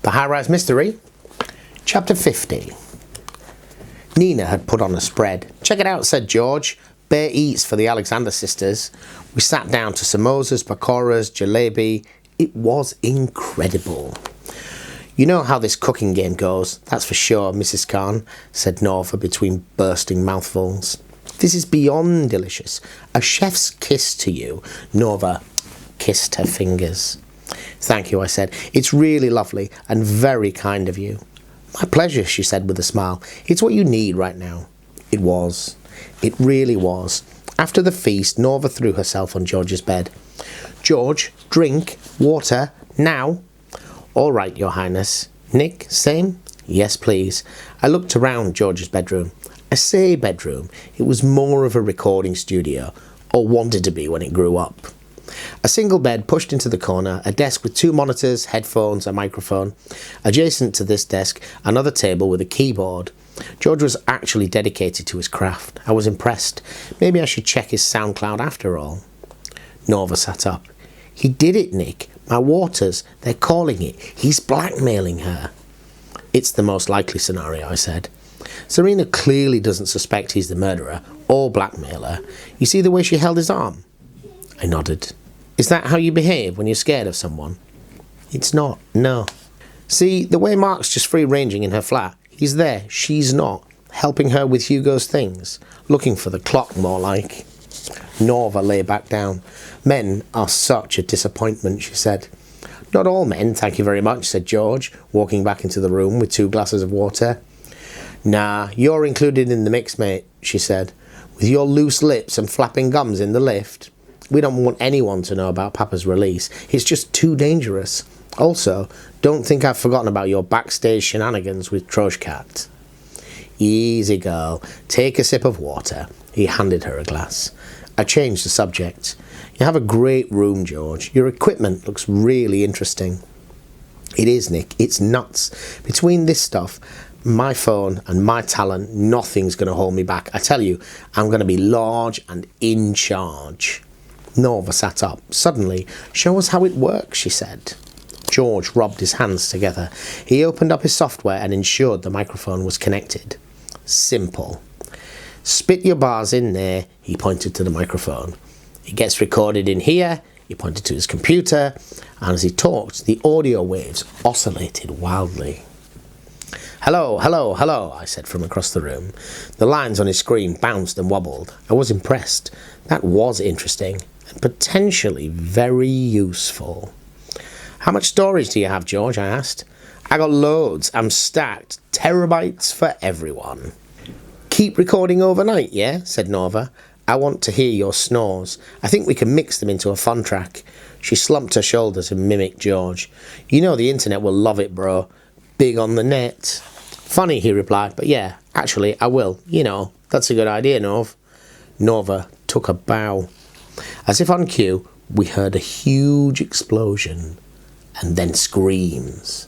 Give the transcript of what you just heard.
The High-Rise Mystery, Chapter 50. Nina had put on a spread. "Check it out," said George. "Bare eats for the Alexander sisters." We sat down to samosas, pakoras, jalebi. It was incredible. "You know how this cooking game goes, that's for sure, Mrs. Khan," said Norva between bursting mouthfuls. "This is beyond delicious. A chef's kiss to you." Norva kissed her fingers. "Thank you," I said. "It's really lovely and very kind of you." "My pleasure," she said with a smile. "It's what you need right now." It was. It really was. After the feast, Norva threw herself on George's bed. "George, drink, water, now." "All right, Your Highness." "Nick, same?" "Yes, please." I looked around George's bedroom. I say bedroom. It was more of a recording studio, or wanted to be when it grew up. A single bed pushed into the corner, a desk with 2 monitors, headphones, a microphone. Adjacent to this desk, another table with a keyboard. George was actually dedicated to his craft. I was impressed. Maybe I should check his SoundCloud after all. Norva sat up. "He did it, Nick. My waters. They're calling it. He's blackmailing her." "It's the most likely scenario," I said. "Serena clearly doesn't suspect he's the murderer or blackmailer. You see the way she held his arm?" I nodded. "Is that how you behave when you're scared of someone?" "It's not, no." "See, the way Mark's just free-ranging in her flat. He's there, she's not. Helping her with Hugo's things. Looking for the clock, more like." Norva lay back down. "Men are such a disappointment," she said. "Not all men, thank you very much," said George, walking back into the room with 2 glasses of water. "Nah, you're included in the mix, mate," she said. "With your loose lips and flapping gums in the lift. We don't want anyone to know about Papa's release. It's just too dangerous. Also, don't think I've forgotten about your backstage shenanigans with Troshkat." "Easy, girl. Take a sip of water." He handed her a glass. I changed the subject. "You have a great room, George. Your equipment looks really interesting." "It is, Nick. It's nuts. Between this stuff, my phone and my talent, nothing's going to hold me back. I tell you, I'm going to be large and in charge." Norva sat up. "Suddenly, show us how it works," she said. George rubbed his hands together. He opened up his software and ensured the microphone was connected. "Simple. Spit your bars in there," he pointed to the microphone. "It gets recorded in here," he pointed to his computer, and as he talked, the audio waves oscillated wildly. "Hello, hello, hello," I said from across the room. The lines on his screen bounced and wobbled. I was impressed. That was interesting, and potentially very useful. "How much storage do you have, George?" I asked. "I got loads. I'm stacked. Terabytes for everyone." "Keep recording overnight, yeah?" said Norva. "I want to hear your snores. I think we can mix them into a fun track." She slumped her shoulders and mimicked George. "You know the internet will love it, bro. Big on the net." "Funny," he replied, "but yeah, actually, I will. You know, that's a good idea, Norv." Norva took a bow. As if on cue, we heard a huge explosion, and then screams.